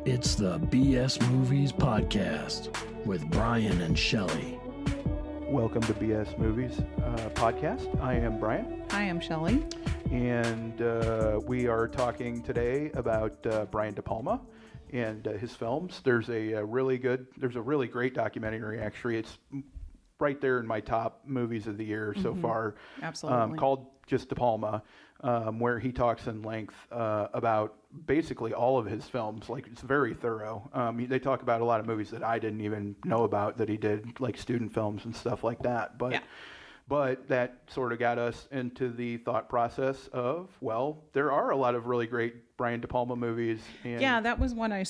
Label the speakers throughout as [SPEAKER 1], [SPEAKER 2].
[SPEAKER 1] It's the BS Movies Podcast with Brian and Shelly.
[SPEAKER 2] Welcome to BS Movies Podcast. I am Brian.
[SPEAKER 3] I am Shelly.
[SPEAKER 2] And we are talking today about Brian DePalma and his films. There's a really great documentary, actually. It's right there in my top movies of the year so far.
[SPEAKER 3] Absolutely.
[SPEAKER 2] Called just DePalma, where he talks in length about basically all of his films. Like, it's very thorough. They talk about a lot of movies that I didn't even know about that he did, like student films and stuff like that. But that sort of got us into the thought process of, well, there are a lot of really great Brian De Palma movies. And
[SPEAKER 3] yeah, that was one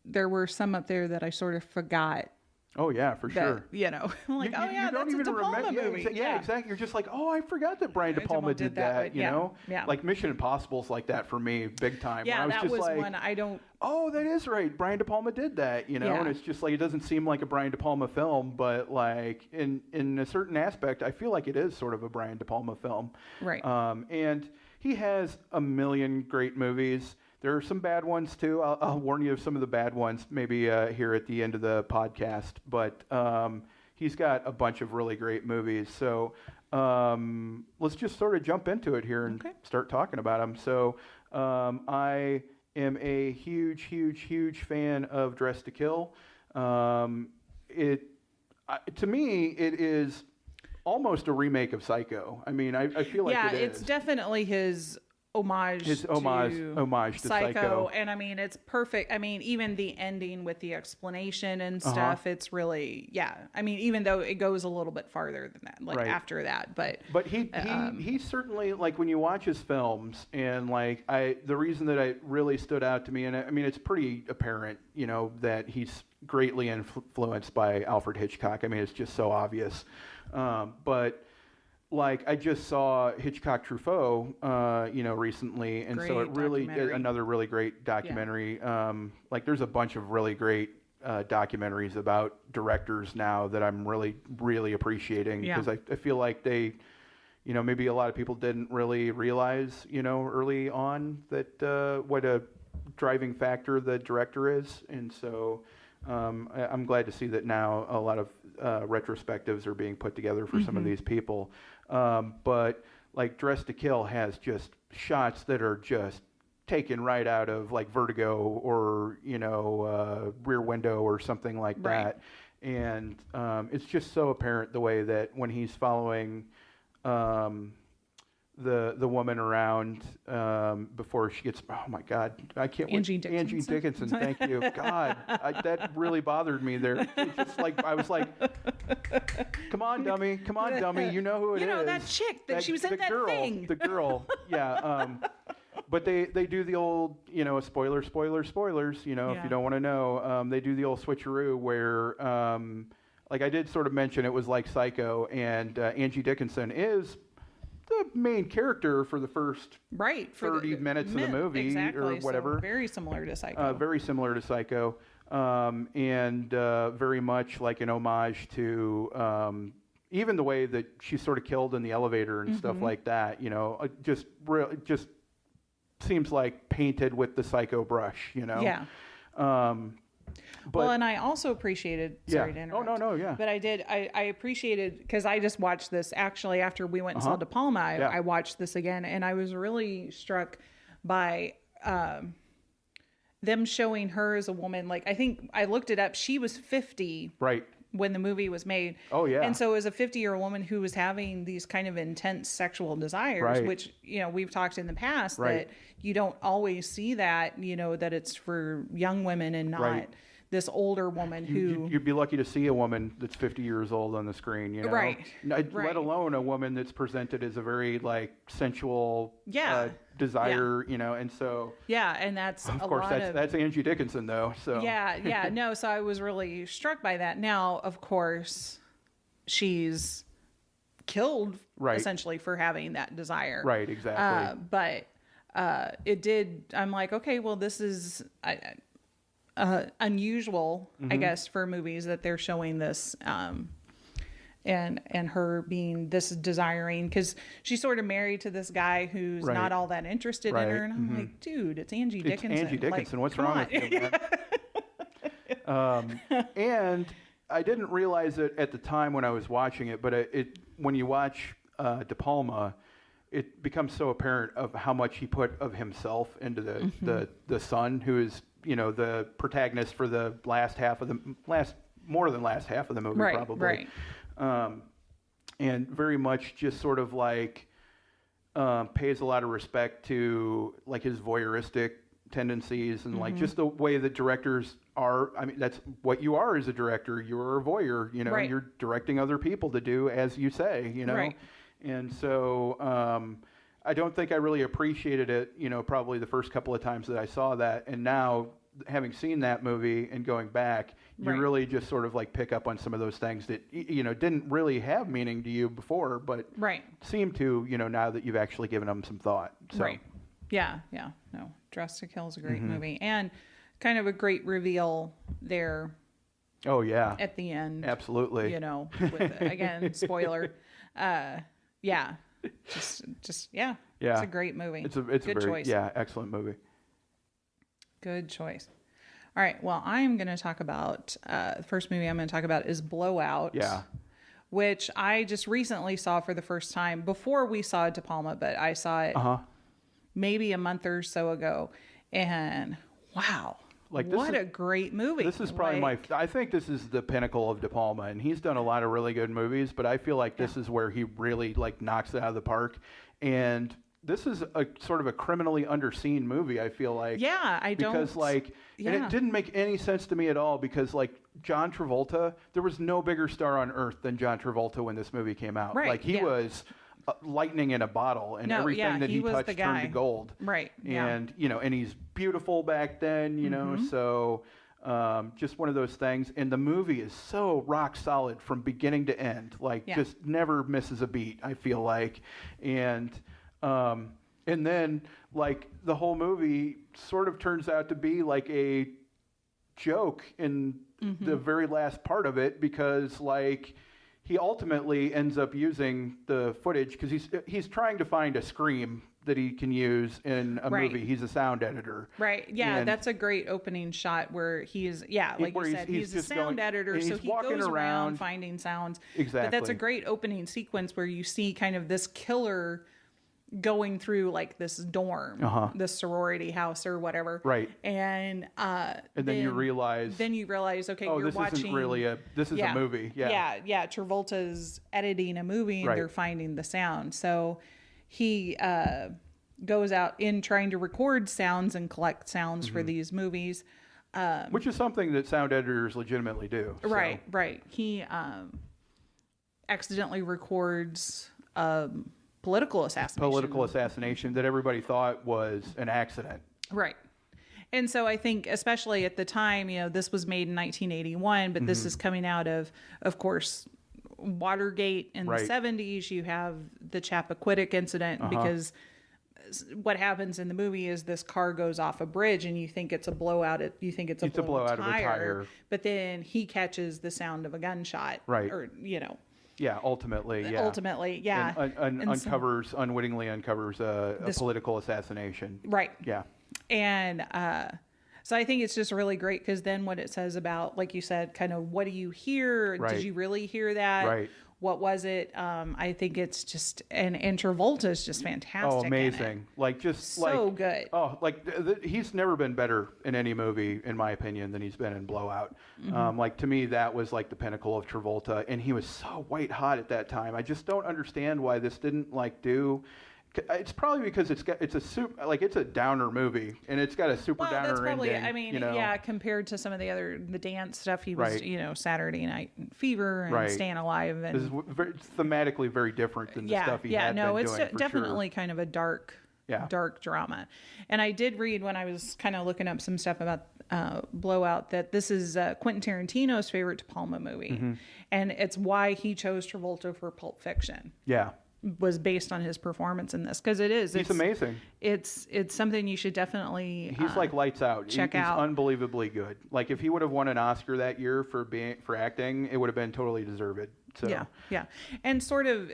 [SPEAKER 3] there were some up there that I sort of forgot.
[SPEAKER 2] Oh, yeah, for sure.
[SPEAKER 3] You know, I'm like, that's a De Palma movie.
[SPEAKER 2] Yeah, exactly. You're just like, oh, I forgot that Brian De Palma did that, you know?
[SPEAKER 3] Yeah.
[SPEAKER 2] Like Mission Impossible's like that for me, big time.
[SPEAKER 3] Yeah,
[SPEAKER 2] that was like,
[SPEAKER 3] one I don't...
[SPEAKER 2] Oh, that is right. Brian De Palma did that, you know?
[SPEAKER 3] Yeah.
[SPEAKER 2] And it's just like, it doesn't seem like a Brian De Palma film, but like in a certain aspect, I feel like it is sort of a Brian De Palma film.
[SPEAKER 3] Right.
[SPEAKER 2] And he has a million great movies. There are some bad ones, too. I'll warn you of some of the bad ones maybe here at the end of the podcast. But he's got a bunch of really great movies. So let's just sort of jump into it here and start talking about them. So I am a huge fan of Dressed to Kill. To me, it is almost a remake of Psycho. I mean, I feel like it is.
[SPEAKER 3] Yeah, it's definitely his homage to Psycho. And I mean, it's perfect. I mean, even the ending with the explanation and stuff, it's really, I mean, even though it goes a little bit farther than that, like after that, but
[SPEAKER 2] he certainly, like, when you watch his films, and like the reason that it really stood out to me, and I mean, it's pretty apparent, you know, that he's greatly influenced by Alfred Hitchcock. I mean, it's just so obvious. But like, I just saw Hitchcock Truffaut, recently, and so it really did another really great documentary. Yeah. Like, there's a bunch of really great documentaries about directors now that I'm really appreciating, because I feel like they, you know, maybe a lot of people didn't really realize, you know, early on that what a driving factor the director is, and so I'm glad to see that now a lot of retrospectives are being put together for some of these people. But like Dressed to Kill has just shots that are just taken right out of like Vertigo or, you know, Rear Window or something like that. And it's just so apparent the way that when he's following the woman around before she gets, oh my God, I can't
[SPEAKER 3] Angie
[SPEAKER 2] wait.
[SPEAKER 3] Dickinson.
[SPEAKER 2] Angie Dickinson, thank you. God, that really bothered me there. It's just like, I was like, come on, dummy, you know who it is.
[SPEAKER 3] You know, that chick that she was in that thing.
[SPEAKER 2] The girl, yeah. But they do the old, you know, spoilers, you know, if you don't want to know, they do the old switcheroo where, like I did sort of mention, it was like Psycho, and Angie Dickinson is the main character for the first 30 minutes of the movie or whatever.
[SPEAKER 3] So very similar to Psycho.
[SPEAKER 2] And very much like an homage to even the way that she's sort of killed in the elevator and stuff like that. You know, just seems like painted with the Psycho brush. You know.
[SPEAKER 3] Yeah. And I also appreciated, sorry to interrupt.
[SPEAKER 2] Oh, no, yeah.
[SPEAKER 3] But I appreciated, because I just watched this actually after we went and saw De Palma, I watched this again, and I was really struck by them showing her as a woman. Like, I think I looked it up, she was 50.
[SPEAKER 2] Right.
[SPEAKER 3] When the movie was made.
[SPEAKER 2] Oh, yeah.
[SPEAKER 3] And so as a 50-year-old woman who was having these kind of intense sexual desires, which, you know, we've talked in the past that you don't always see that, you know, that it's for young women and not this older woman who...
[SPEAKER 2] You'd be lucky to see a woman that's 50 years old on the screen, you know? Let alone a woman that's presented as a very, like, sensual desire, you know, and so...
[SPEAKER 3] Yeah, and that's
[SPEAKER 2] of course, that's Angie Dickinson, though, so...
[SPEAKER 3] No, so I was really struck by that. Now, of course, she's killed, essentially, for having that desire.
[SPEAKER 2] Right, exactly.
[SPEAKER 3] But it did... I'm like, okay, well, this is... unusual, I guess, for movies that they're showing this and her being this desiring, because she's sort of married to this guy who's not all that interested in her, and I'm like, dude, it's Angie Dickinson.
[SPEAKER 2] It's Angie Dickinson.
[SPEAKER 3] Like,
[SPEAKER 2] what's wrong with you, man? And I didn't realize it at the time when I was watching it, but when you watch DePalma, it becomes so apparent of how much he put of himself into the son, who is, you know, the protagonist for the more than last half of the movie, probably. And very much just sort of like pays a lot of respect to like his voyeuristic tendencies and like just the way that directors are. I mean, that's what you are as a director. You're a voyeur, you know, you're directing other people to do as you say, you know. And so I don't think I really appreciated it, you know, probably the first couple of times that I saw that. And now, having seen that movie and going back, you really just sort of like pick up on some of those things that, you know, didn't really have meaning to you before, but seem to, you know, now that you've actually given them some thought. So.
[SPEAKER 3] Yeah. No, Dressed to Kill is a great movie. And kind of a great reveal there.
[SPEAKER 2] Oh, yeah.
[SPEAKER 3] At the end.
[SPEAKER 2] Absolutely.
[SPEAKER 3] You know, with, again, spoiler. Just it's a great movie. It's a good choice.
[SPEAKER 2] Yeah, excellent movie.
[SPEAKER 3] Good choice. All right, well, I'm going to talk about the first movie I'm going to talk about is Blowout.
[SPEAKER 2] Yeah.
[SPEAKER 3] Which I just recently saw for the first time before we saw De Palma, but I saw it maybe a month or so ago, and wow. What a great movie.
[SPEAKER 2] This is probably I think this is the pinnacle of De Palma, and he's done a lot of really good movies, but I feel like this is where he really like knocks it out of the park. And this is a sort of a criminally underseen movie, I feel like.
[SPEAKER 3] Yeah,
[SPEAKER 2] because and it didn't make any sense to me at all, because like John Travolta, there was no bigger star on earth than John Travolta when this movie came out.
[SPEAKER 3] Right.
[SPEAKER 2] Like he was lightning in a bottle, and everything that he touched turned to gold.
[SPEAKER 3] Right.
[SPEAKER 2] And, you know, and he's beautiful back then, you know, so just one of those things. And the movie is so rock solid from beginning to end, like just never misses a beat, I feel like. And then like the whole movie sort of turns out to be like a joke in the very last part of it, because like he ultimately ends up using the footage because he's trying to find a scream that he can use in a movie. He's a sound editor.
[SPEAKER 3] Right. Yeah, and that's a great opening shot where he's, like you said, he's a sound editor, so he goes around finding sounds.
[SPEAKER 2] Exactly.
[SPEAKER 3] But that's a great opening sequence where you see kind of this killer going through like this dorm, this sorority house or whatever.
[SPEAKER 2] Right.
[SPEAKER 3] And
[SPEAKER 2] then you realize,
[SPEAKER 3] okay, you're
[SPEAKER 2] this
[SPEAKER 3] watching.
[SPEAKER 2] Isn't really this is a movie.
[SPEAKER 3] Yeah. Travolta's editing a movie and they're finding the sound. So he goes out in trying to record sounds and collect sounds for these movies.
[SPEAKER 2] Which is something that sound editors legitimately do. So.
[SPEAKER 3] Right. He accidentally records political assassination
[SPEAKER 2] that everybody thought was an accident.
[SPEAKER 3] Right. And so I think, especially at the time, you know, this was made in 1981, but this is coming out of course, Watergate in the 70s. You have the Chappaquiddick incident, because what happens in the movie is this car goes off a bridge and you think it's a blowout. You think it's a blowout of a tire. But then he catches the sound of a gunshot.
[SPEAKER 2] Right.
[SPEAKER 3] Or, you know.
[SPEAKER 2] Yeah, ultimately, yeah. And unwittingly uncovers a political assassination.
[SPEAKER 3] Right.
[SPEAKER 2] Yeah.
[SPEAKER 3] And so I think it's just really great, because then what it says about, like you said, kind of what do you hear?
[SPEAKER 2] Right.
[SPEAKER 3] Did you really hear that?
[SPEAKER 2] Right.
[SPEAKER 3] What was it? I think it's just, and Travolta is just fantastic.
[SPEAKER 2] Oh, amazing. Like, just
[SPEAKER 3] so good.
[SPEAKER 2] Oh, like he's never been better in any movie, in my opinion, than he's been in Blowout. Like, to me, that was like the pinnacle of Travolta, and he was so white hot at that time. I just don't understand why this didn't like do. It's probably because it's a downer movie, and it's got a super downer
[SPEAKER 3] that's probably,
[SPEAKER 2] ending.
[SPEAKER 3] I mean,
[SPEAKER 2] you know?
[SPEAKER 3] Compared to some of the dance stuff, he was, Saturday Night Fever and Staying Alive, and
[SPEAKER 2] this is thematically very different than the stuff he had been doing.
[SPEAKER 3] It's definitely kind of a dark drama. And I did read when I was kind of looking up some stuff about Blowout that this is Quentin Tarantino's favorite De Palma movie, and it's why he chose Travolta for Pulp Fiction.
[SPEAKER 2] Yeah.
[SPEAKER 3] Was based on his performance in this, because it's
[SPEAKER 2] amazing.
[SPEAKER 3] It's something you should definitely
[SPEAKER 2] he's like lights out.
[SPEAKER 3] He's
[SPEAKER 2] unbelievably good. Like, if he would have won an Oscar that year for acting, it would have been totally deserved. So
[SPEAKER 3] yeah. And sort of,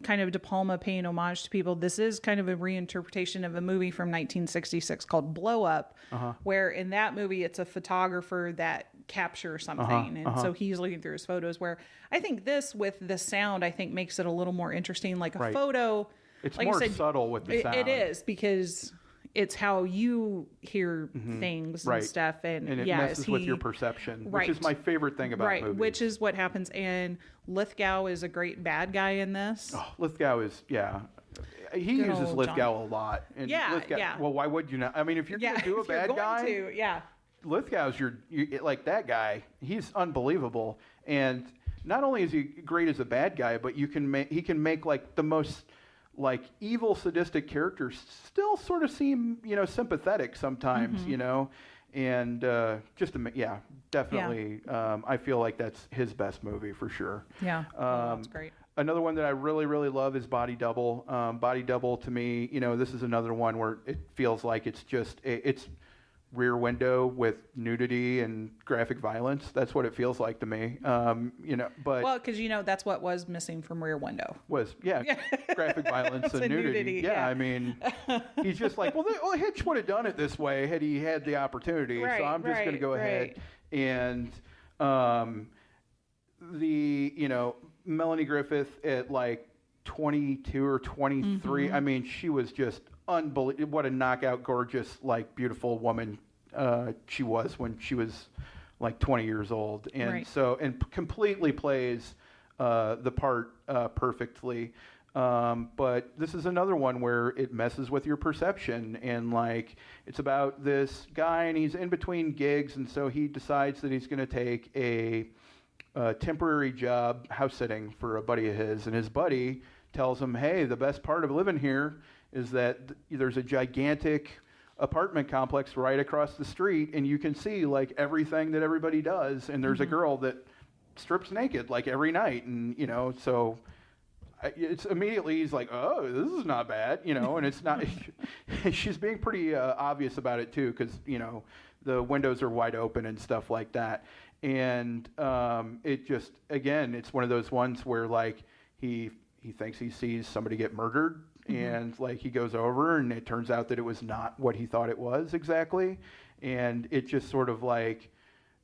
[SPEAKER 3] kind of De Palma paying homage to people. This is kind of a reinterpretation of a movie from 1966 called Blow Up, where in that movie it's a photographer that captures something. And so he's looking through his photos, where I think this with the sound, I think makes it a little more interesting. Like a photo.
[SPEAKER 2] It's like more subtle with the sound.
[SPEAKER 3] It is, because it's how you hear things and stuff. And
[SPEAKER 2] it messes with your perception, which is my favorite thing about movies.
[SPEAKER 3] Which is what happens. And Lithgow is a great bad guy in this.
[SPEAKER 2] Oh, Lithgow is, he
[SPEAKER 3] Good
[SPEAKER 2] uses
[SPEAKER 3] old
[SPEAKER 2] Lithgow a lot. And Lithgow, well, why would you not? I mean, if you're going to do a bad guy, Lithgow's like that guy. He's unbelievable. And not only is he great as a bad guy, but he can make like the most like evil, sadistic characters still sort of seem, sympathetic sometimes, and definitely. I feel like that's his best movie for sure.
[SPEAKER 3] Yeah, that's great.
[SPEAKER 2] Another one that I really, really love is Body Double. Body Double, to me, this is another one where it feels like it's just it's Rear Window with nudity and graphic violence. That's what it feels like to me. But
[SPEAKER 3] well, because that's what was missing from Rear Window
[SPEAKER 2] was graphic violence and nudity. Yeah, I mean, he's just like, well, Hitch would have done it this way had he had the opportunity. So I'm just going to go ahead and Melanie Griffith at like 22 or 23. I mean, she was just unbelievable. What a knockout, gorgeous, like beautiful woman she was when she was like 20 years old, and completely plays the part perfectly. But this is another one where it messes with your perception, and like it's about this guy, and he's in between gigs, and so he decides that he's going to take a temporary job house sitting for a buddy of his, and his buddy tells him, hey, the best part of living here is that there's a gigantic apartment complex right across the street, and you can see like everything that everybody does, and there's a girl that strips naked like every night, and so it's immediately he's like, oh, this is not bad, and it's not. She's being pretty obvious about it too, because the windows are wide open and stuff like that, and it just, again, it's one of those ones where like he thinks he sees somebody get murdered. And like he goes over, and it turns out that it was not what he thought it was exactly, and it just sort of like,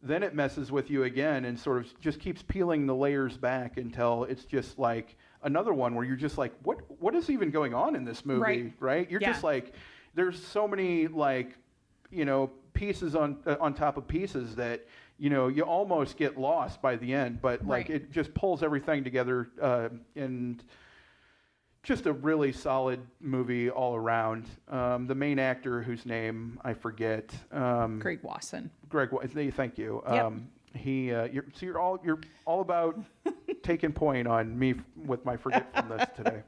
[SPEAKER 2] then it messes with you again, and sort of just keeps peeling the layers back until it's just like another one where you're just like, what is even going on in this movie, right? You're just like, there's so many like, pieces on top of pieces that you almost get lost by the end, but like it just pulls everything together, and just a really solid movie all around. The main actor, whose name I forget,
[SPEAKER 3] Greg Wasson.
[SPEAKER 2] Thank you.
[SPEAKER 3] Yep.
[SPEAKER 2] You're all about taking point on me with my forgetfulness today.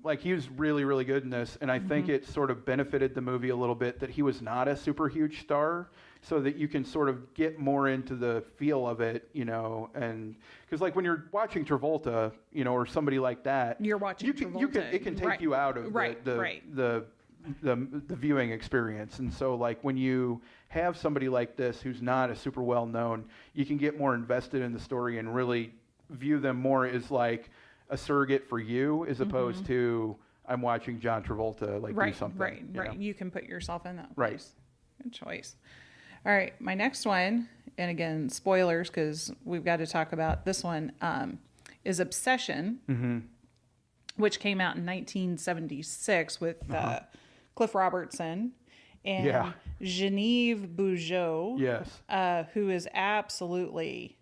[SPEAKER 2] Like he was really, really good in this, and I think it sort of benefited the movie a little bit that he was not a super huge star, so that you can sort of get more into the feel of it, and because like when you're watching Travolta, or somebody like that,
[SPEAKER 3] you're watching Travolta.
[SPEAKER 2] It can take you out of the viewing experience, and so like when you have somebody like this who's not a super well known, you can get more invested in the story and really view them more as like a surrogate for you, as opposed to I'm watching John Travolta do something.
[SPEAKER 3] Right. You can put yourself in that place.
[SPEAKER 2] Right.
[SPEAKER 3] Good choice. All right, my next one, and again, spoilers because we've got to talk about this one, is Obsession, which came out in 1976 with Cliff Robertson and Genevieve Bujold.
[SPEAKER 2] Yes.
[SPEAKER 3] Who is absolutely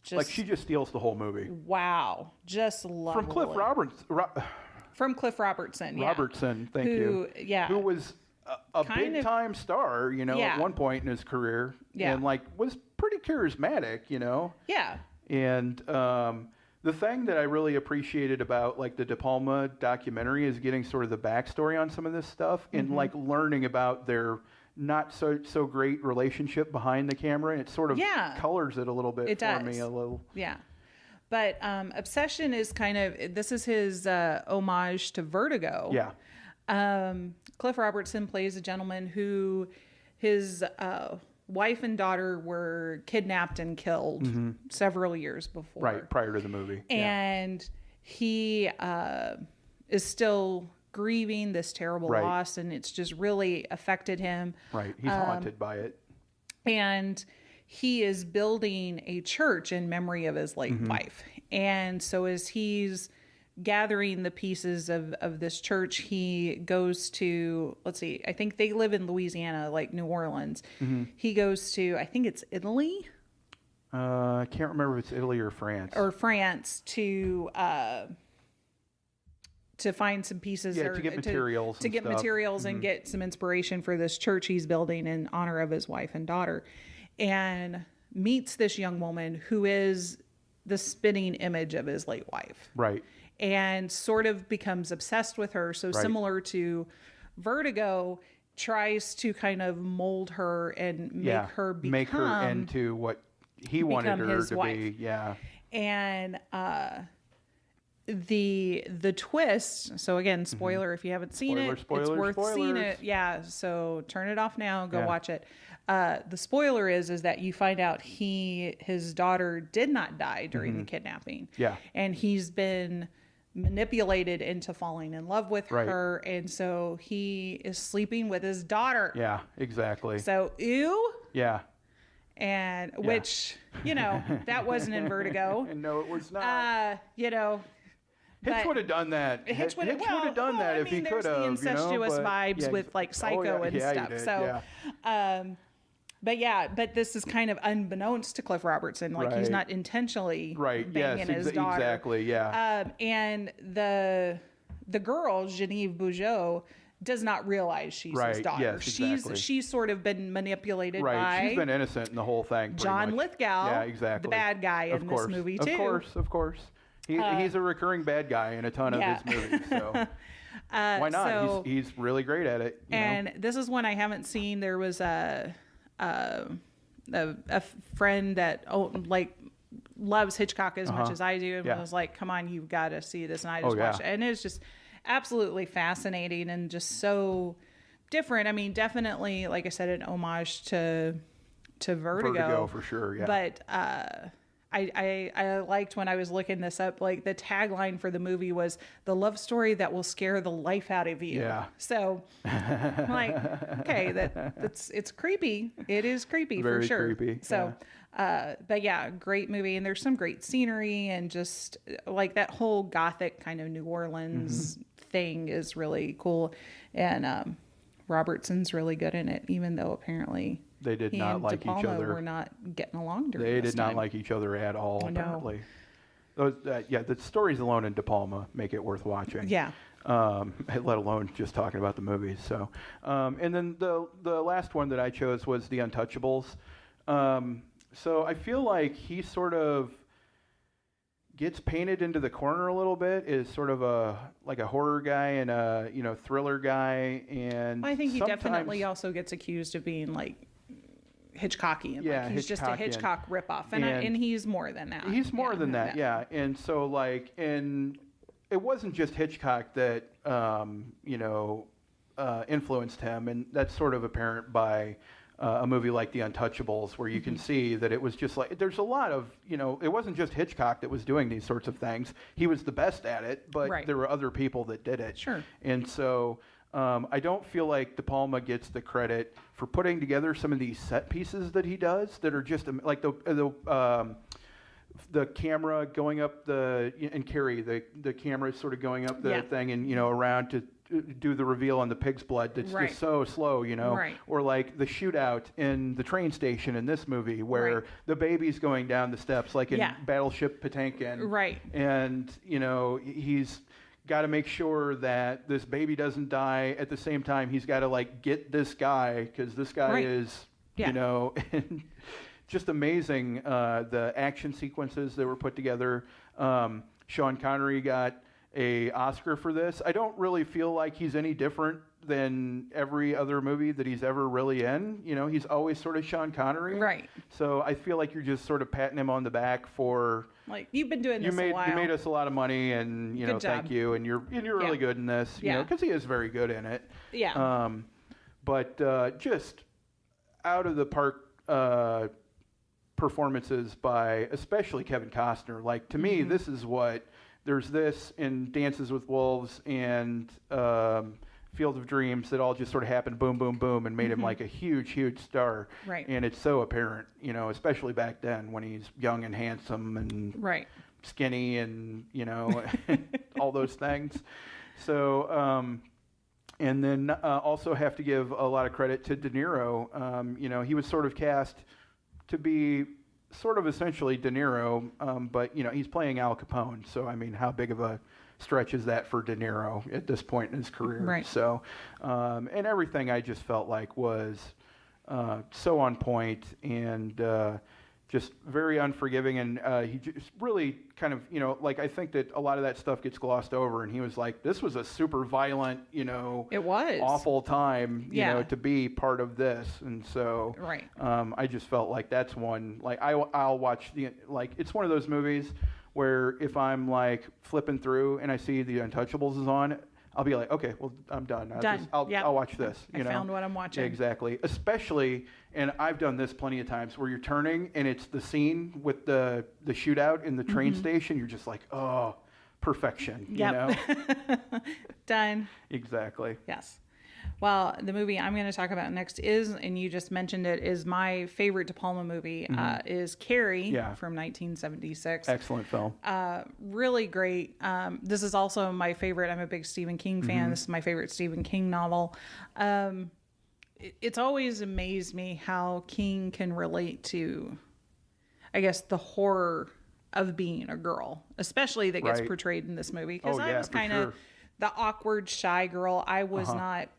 [SPEAKER 3] just...
[SPEAKER 2] like she just steals the whole movie.
[SPEAKER 3] Wow. Just lovely.
[SPEAKER 2] From Cliff Robertson.
[SPEAKER 3] From Cliff Robertson,
[SPEAKER 2] Robertson, thank you.
[SPEAKER 3] Yeah.
[SPEAKER 2] Who was a big time star, at one point in his career, and like was pretty charismatic,
[SPEAKER 3] Yeah.
[SPEAKER 2] And the thing that I really appreciated about like the De Palma documentary is getting sort of the backstory on some of this stuff, and like learning about their not so great relationship behind the camera, and it sort of colors it a little bit for me a little.
[SPEAKER 3] Yeah. But Obsession is this is his homage to Vertigo.
[SPEAKER 2] Yeah.
[SPEAKER 3] Cliff Robertson plays a gentleman who his wife and daughter were kidnapped and killed several years before.
[SPEAKER 2] Right, prior to the movie.
[SPEAKER 3] And he is still grieving this terrible loss, and it's just really affected him.
[SPEAKER 2] Right, he's haunted by it.
[SPEAKER 3] And he is building a church in memory of his late wife. And so as he's gathering the pieces of this church, he goes to, I think they live in Louisiana, like New Orleans. He goes to, I think it's Italy.
[SPEAKER 2] I can't remember if it's Italy or France. To find some pieces. Yeah, to get materials.
[SPEAKER 3] To get materials and get some inspiration for this church he's building in honor of his wife and daughter. And meets this young woman who is the spitting image of his late wife.
[SPEAKER 2] Right.
[SPEAKER 3] And sort of becomes obsessed with her. So similar to Vertigo, tries to kind of mold her and make her
[SPEAKER 2] into what he wanted her to be. Yeah.
[SPEAKER 3] And the twist, so again, spoiler if you haven't seen it's worth seeing it. Yeah, so turn it off now, go watch it. The spoiler is that you find out his daughter did not die during the kidnapping.
[SPEAKER 2] Yeah.
[SPEAKER 3] And he's been manipulated into falling in love with her, and so he is sleeping with his daughter.
[SPEAKER 2] Yeah, exactly.
[SPEAKER 3] So ew.
[SPEAKER 2] Yeah.
[SPEAKER 3] And which, that wasn't in Vertigo.
[SPEAKER 2] And no, it was not. Hitch would have done that.
[SPEAKER 3] Hitch would have
[SPEAKER 2] done that if he could have.
[SPEAKER 3] There's the incestuous vibes with like Psycho and stuff. So, but this is kind of unbeknownst to Cliff Robertson. Like he's not intentionally banging his daughter.
[SPEAKER 2] Exactly. Yeah.
[SPEAKER 3] And the girl, Genevieve Bujold, does not realize she's his daughter.
[SPEAKER 2] Yes, exactly.
[SPEAKER 3] She's sort of been manipulated by.
[SPEAKER 2] She's been innocent in the whole thing.
[SPEAKER 3] John Lithgow.
[SPEAKER 2] Yeah, exactly.
[SPEAKER 3] The bad guy in this movie too.
[SPEAKER 2] Of course. He's a recurring bad guy in a ton of his movies, so why not?
[SPEAKER 3] So,
[SPEAKER 2] he's really great at it.
[SPEAKER 3] And this is one I haven't seen. There was a friend that loves Hitchcock as much as I do, and was like, "Come on, you've got to see this." And I just watched it, and it's just absolutely fascinating and just so different. I mean, definitely, like I said, an homage to Vertigo
[SPEAKER 2] for sure. Yeah,
[SPEAKER 3] but I liked when I was looking this up, like the tagline for the movie was "the love story that will scare the life out of you."
[SPEAKER 2] Yeah.
[SPEAKER 3] So I'm like, okay, it's creepy. It is creepy for sure.
[SPEAKER 2] Very creepy.
[SPEAKER 3] So, but yeah, great movie, and there's some great scenery, and just like that whole gothic kind of New Orleans thing is really cool, and Robertson's really good in it, even though apparently.
[SPEAKER 2] They did not like
[SPEAKER 3] DePalma
[SPEAKER 2] each other.
[SPEAKER 3] Were not getting along during
[SPEAKER 2] They
[SPEAKER 3] this
[SPEAKER 2] did
[SPEAKER 3] time.
[SPEAKER 2] not like each other at all, apparently.
[SPEAKER 3] No.
[SPEAKER 2] The stories alone in DePalma make it worth watching.
[SPEAKER 3] Yeah.
[SPEAKER 2] Let alone just talking about the movies. So, and then the last one that I chose was The Untouchables. So I feel like he sort of gets painted into the corner a little bit, is sort of a horror guy and a thriller guy, and
[SPEAKER 3] I think he definitely also gets accused of being like Hitchcockian.
[SPEAKER 2] Yeah,
[SPEAKER 3] like he's just a Hitchcock ripoff, and he's more than that.
[SPEAKER 2] He's more than that, yeah. And so and it wasn't just Hitchcock that influenced him, and that's sort of apparent by a movie like The Untouchables, where you can see that it was just like, there's a lot of, it wasn't just Hitchcock that was doing these sorts of things. He was the best at it, but there were other people that did it.
[SPEAKER 3] Sure.
[SPEAKER 2] And so I don't feel like DePalma gets the credit for putting together some of these set pieces that he does that are just like the camera going up and Carrie, the camera is sort of going up the thing and, around to do the reveal on the pig's blood that's just so slow, or like the shootout in the train station in this movie where the baby's going down the steps like in Battleship Potemkin.
[SPEAKER 3] Right.
[SPEAKER 2] And, he's got to make sure that this baby doesn't die. At the same time, he's got to get this guy, because this guy is, and just amazing, the action sequences that were put together. Sean Connery got an Oscar for this. I don't really feel like he's any different than every other movie that he's ever really in. He's always sort of Sean Connery.
[SPEAKER 3] Right.
[SPEAKER 2] So I feel like you're just sort of patting him on the back for,
[SPEAKER 3] like, you've been doing this a while.
[SPEAKER 2] You made us a lot of money, and thank you, and you're really good in this. Because he is very good in it.
[SPEAKER 3] Yeah.
[SPEAKER 2] But just out of the park performances by especially Kevin Costner. Like, to me, this is what, there's this in Dances with Wolves and Field of Dreams that all just sort of happened boom, boom, boom and made him like a huge, huge star.
[SPEAKER 3] Right.
[SPEAKER 2] And it's so apparent, you know, especially back then when he's young and handsome and skinny and, you know, all those things. So, and then also have to give a lot of credit to De Niro. You know, he was sort of cast to be sort of essentially De Niro, but, you know, he's playing Al Capone. So, I mean, how big of a stretch is that for De Niro at this point in his career?
[SPEAKER 3] Right.
[SPEAKER 2] So, and everything I just felt like was so on point and just very unforgiving. And he just really kind of, you know, like, I think that a lot of that stuff gets glossed over. And he was like, this was a super violent, you know,
[SPEAKER 3] it was
[SPEAKER 2] awful time, you know, to be part of this. And so, I just felt like that's one, like, I'll watch like, it's one of those movies where if I'm like flipping through and I see The Untouchables is on, I'll be like, okay, well, I'm done. I'll watch this. I
[SPEAKER 3] found what I'm watching.
[SPEAKER 2] Exactly. Especially, and I've done this plenty of times, where you're turning and it's the scene with the shootout in the train station. You're just like, oh, perfection. You know?
[SPEAKER 3] Done.
[SPEAKER 2] Exactly.
[SPEAKER 3] Yes. Well, the movie I'm going to talk about next is, and you just mentioned it, is my favorite DePalma movie, is Carrie from 1976.
[SPEAKER 2] Excellent film.
[SPEAKER 3] Really great. This is also my favorite. I'm a big Stephen King fan. This is my favorite Stephen King novel. It's always amazed me how King can relate to, I guess, the horror of being a girl, especially that gets portrayed in this movie. Because I was kind of the awkward, shy girl. I was not,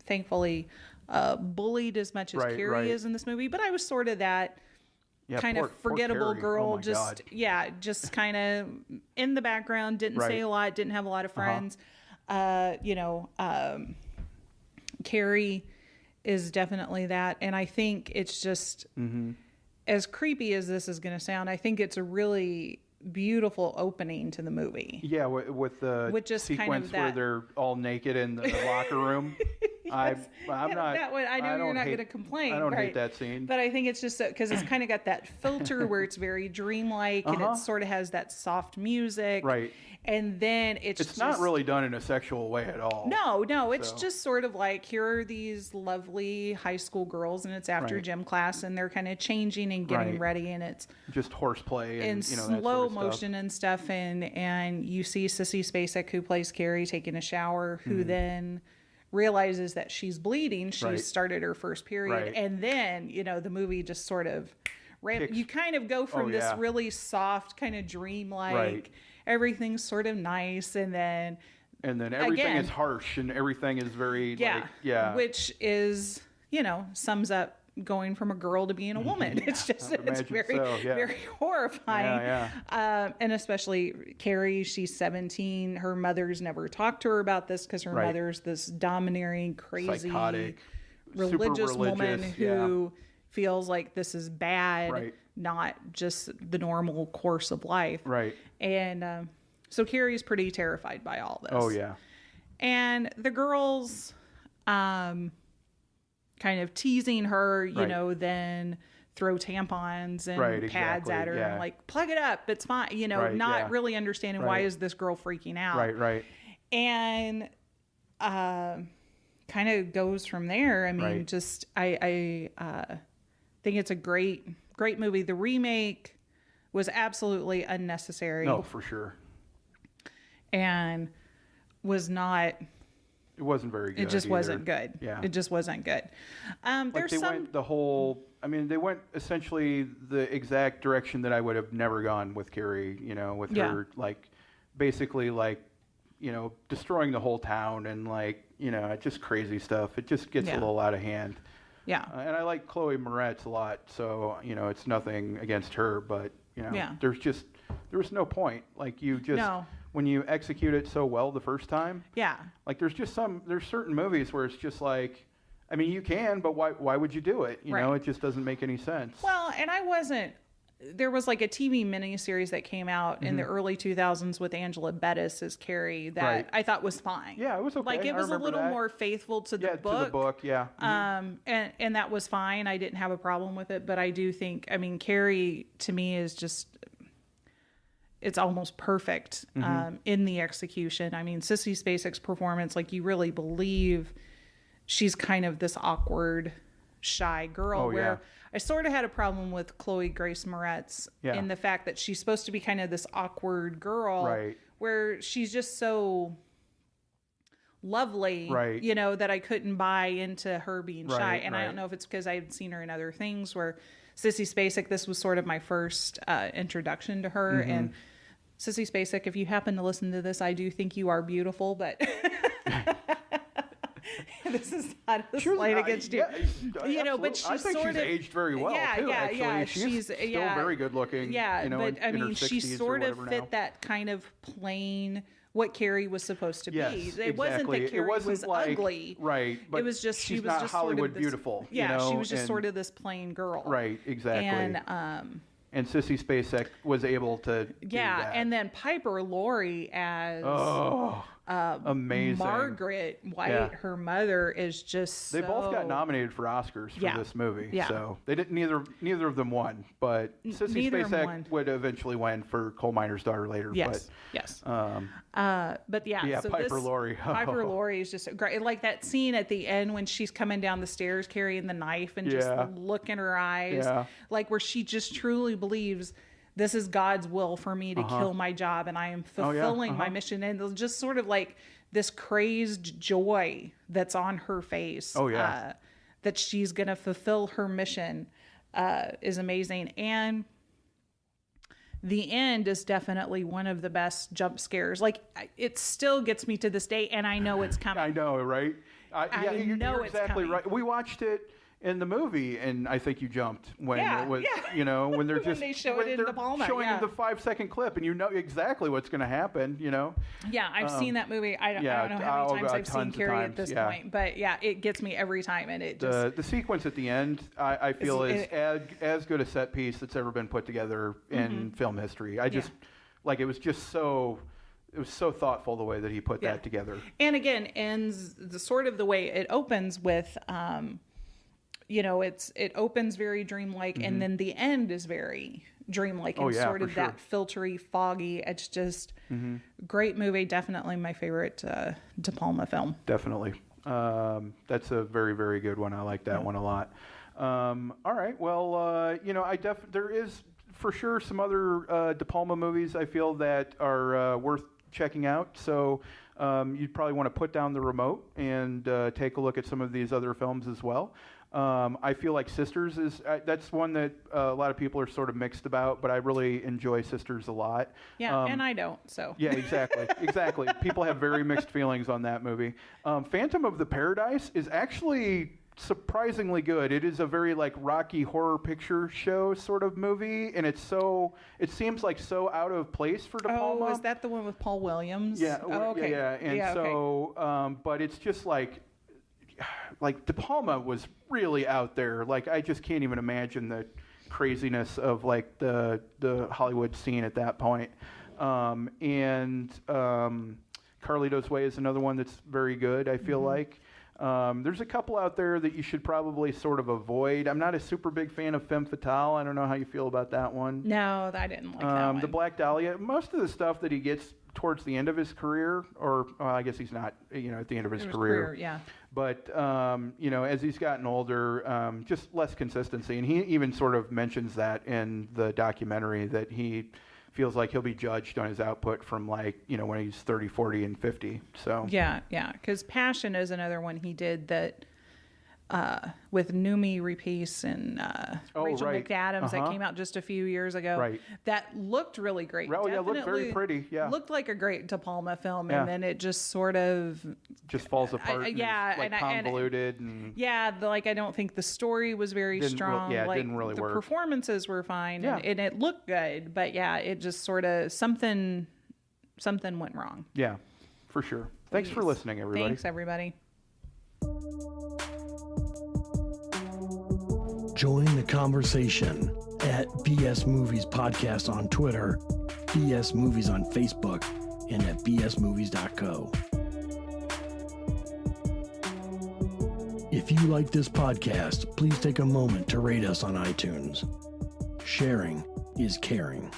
[SPEAKER 3] thankfully, bullied as much as Carrie is in this movie, but I was sort of that kind of forgettable girl. Just kind of in the background, didn't say a lot, didn't have a lot of friends. You know, Carrie is definitely that. And I think it's just, as creepy as this is going to sound, I think it's a really beautiful opening to the movie.
[SPEAKER 2] Yeah, with the sequence kind of where they're all naked in the locker room.
[SPEAKER 3] Yes.
[SPEAKER 2] I'm not.
[SPEAKER 3] That one, I know you're not going to complain.
[SPEAKER 2] I don't hate that scene.
[SPEAKER 3] But I think it's just because it's kind of got that filter where it's very dreamlike and it sort of has that soft music.
[SPEAKER 2] Right.
[SPEAKER 3] And then it's just
[SPEAKER 2] not really done in a sexual way at all.
[SPEAKER 3] No, it's just sort of like, here are these lovely high school girls, and it's after gym class, and they're kind of changing and getting ready, and it's
[SPEAKER 2] just horseplay and you know, that
[SPEAKER 3] slow
[SPEAKER 2] sort of
[SPEAKER 3] motion
[SPEAKER 2] stuff.
[SPEAKER 3] And stuff, and you see Sissy Spacek, who plays Carrie, taking a shower, who then realizes that she's bleeding. She's started her first period, and then, you know, the movie just sort of you kind of go from this really soft kind of dreamlike. Everything's sort of nice, and then
[SPEAKER 2] everything is harsh, and everything is very
[SPEAKER 3] which is, you know, sums up going from a girl to being a woman. It's just it's very horrifying. And especially Carrie, she's 17. Her mother's never talked to her about this because her mother's this domineering, crazy,
[SPEAKER 2] psychotic,
[SPEAKER 3] religious woman who feels like this is bad. Not just the normal course of life. And so Carrie's pretty terrified by all this.
[SPEAKER 2] Oh, yeah.
[SPEAKER 3] And the girls kind of teasing her, you know, then throw tampons and pads at her and like, plug it up, it's fine. You know, not really understanding why is this girl freaking out. And kind of goes from there. I mean, just I think it's a great movie. The remake was absolutely unnecessary.
[SPEAKER 2] No, for sure.
[SPEAKER 3] And was not.
[SPEAKER 2] It wasn't very good.
[SPEAKER 3] It just wasn't good.
[SPEAKER 2] Yeah.
[SPEAKER 3] It just wasn't good.
[SPEAKER 2] They went essentially the exact direction that I would have never gone with Carrie, you know, with her, like, basically, like, you know, destroying the whole town and, like, you know, just crazy stuff. It just gets a little out of hand.
[SPEAKER 3] Yeah.
[SPEAKER 2] And I like Chloe Moretz a lot, so, you know, it's nothing against her, but, you know, there was no point. Like, when you execute it so well the first time. Yeah. Like, there's certain movies where it's just like, I mean, you can, but why would you do it? You know, it just doesn't make any sense.
[SPEAKER 3] Well, and I wasn't there was like a TV miniseries that came out in the early 2000s with Angela Bettis as Carrie that I thought was fine.
[SPEAKER 2] Yeah, it was okay.
[SPEAKER 3] Like it was a little more faithful to the book.
[SPEAKER 2] To the book, yeah.
[SPEAKER 3] And that was fine. I didn't have a problem with it, but I do think, I mean, Carrie to me is just, it's almost perfect in the execution. I mean, Sissy Spacek's performance, like you really believe she's kind of this awkward, shy girl where I sort of had a problem with Chloe Grace Moretz in the fact that she's supposed to be kind of this awkward girl where she's just so lovely, you know, that I couldn't buy into her being shy. And I don't know if it's because I had seen her in other things where Sissy Spacek, this was sort of my first introduction to her. And Sissy Spacek, if you happen to listen to this, I do think you are beautiful, but this is not a slight against you. You know, but she's
[SPEAKER 2] I think she's aged very well, too, actually.
[SPEAKER 3] Yeah,
[SPEAKER 2] she's still very good looking.
[SPEAKER 3] Yeah,
[SPEAKER 2] you know,
[SPEAKER 3] but I mean, she sort of fit
[SPEAKER 2] now.
[SPEAKER 3] that kind of plain, what Carrie was supposed to be. It wasn't that Carrie was
[SPEAKER 2] like,
[SPEAKER 3] ugly.
[SPEAKER 2] Right. But
[SPEAKER 3] it was just,
[SPEAKER 2] she's
[SPEAKER 3] she was
[SPEAKER 2] not
[SPEAKER 3] just
[SPEAKER 2] Hollywood
[SPEAKER 3] sort of this,
[SPEAKER 2] beautiful.
[SPEAKER 3] Yeah,
[SPEAKER 2] you know,
[SPEAKER 3] she was just sort of this plain girl.
[SPEAKER 2] Right, exactly.
[SPEAKER 3] And
[SPEAKER 2] Sissy Spacek was able to do that.
[SPEAKER 3] And then Piper Laurie as
[SPEAKER 2] amazing
[SPEAKER 3] Margaret White, her mother, is just
[SPEAKER 2] They both got nominated for Oscars for this movie.
[SPEAKER 3] Yeah.
[SPEAKER 2] So they didn't neither of them won, but Sissy Spacek would eventually win for Coal Miner's Daughter later.
[SPEAKER 3] Yes. But yeah, so
[SPEAKER 2] Piper Laurie.
[SPEAKER 3] Piper Laurie is just great. Like that scene at the end when she's coming down the stairs carrying the knife and just the look in her eyes, like where she just truly believes this is God's will for me to kill my job and I am fulfilling my mission. And just sort of like this crazed joy that's on her face that she's going to fulfill her mission is amazing. And the end is definitely one of the best jump scares. Like it still gets me to this day and I know it's coming.
[SPEAKER 2] I know, right? You're exactly right. We watched it in the movie, and I think you jumped when it was, you know, when they're
[SPEAKER 3] when they show it in the Palma,
[SPEAKER 2] showing the 5-second clip, and you know exactly what's going to happen, you know.
[SPEAKER 3] Yeah, I've seen that movie. I don't know how many times I've seen Carrie at this point, but yeah, it gets me every time, and it just
[SPEAKER 2] the sequence at the end, I feel is as good a set piece that's ever been put together in film history. I just like it was just so. It was so thoughtful the way that he put that together.
[SPEAKER 3] And again, ends the sort of the way it opens with. You know, it opens very dreamlike, and then the end is very dreamlike and sort of that filtery, foggy. It's just great movie. Definitely my favorite DePalma film.
[SPEAKER 2] Definitely, that's a very, very good one. I like that one a lot. All right, well, you know, there is for sure some other DePalma movies I feel that are worth checking out. So you'd probably want to put down the remote and take a look at some of these other films as well. I feel like Sisters that's one that a lot of people are sort of mixed about, but I really enjoy Sisters a lot.
[SPEAKER 3] Yeah, and I don't, so.
[SPEAKER 2] Yeah, exactly. People have very mixed feelings on that movie. Phantom of the Paradise is actually surprisingly good. It is a very like Rocky Horror Picture Show sort of movie, and it seems like so out of place for De Palma.
[SPEAKER 3] Oh, is that the one with Paul Williams?
[SPEAKER 2] Yeah. Oh, okay. Yeah, but it's just like De Palma was really out there. Like I just can't even imagine the craziness of like the Hollywood scene at that point. And Carlito's Way is another one that's very good, I feel like. There's a couple out there that you should probably sort of avoid. I'm not a super big fan of Femme Fatale. I don't know how you feel about that one.
[SPEAKER 3] No, I didn't like that one.
[SPEAKER 2] The Black Dahlia, most of the stuff that he gets towards the end of his career, or I guess he's not, you know, at the end of his career.
[SPEAKER 3] Yeah.
[SPEAKER 2] But, you know, as he's gotten older, just less consistency. And he even sort of mentions that in the documentary, that he feels like he'll be judged on his output from like, you know, when he's 30, 40, and 50. So
[SPEAKER 3] yeah. Because Passion is another one he did that with Noomi Rapace and Rachel McAdams that came out just a few years ago.
[SPEAKER 2] Right.
[SPEAKER 3] That looked really great.
[SPEAKER 2] Oh, yeah, looked very pretty. Yeah.
[SPEAKER 3] Looked like a great De Palma film, and then it just sort of
[SPEAKER 2] just falls apart. And convoluted.
[SPEAKER 3] I don't think the story was very strong.
[SPEAKER 2] It didn't really work.
[SPEAKER 3] The performances were fine, and it looked good, but it just sort of something went wrong.
[SPEAKER 2] Yeah, for sure. Thanks for listening, everybody.
[SPEAKER 3] Thanks, everybody.
[SPEAKER 1] Join the conversation at BS Movies Podcast on Twitter, BS Movies on Facebook, and at bsmovies.co. If you like this podcast, please take a moment to rate us on iTunes. Sharing is caring.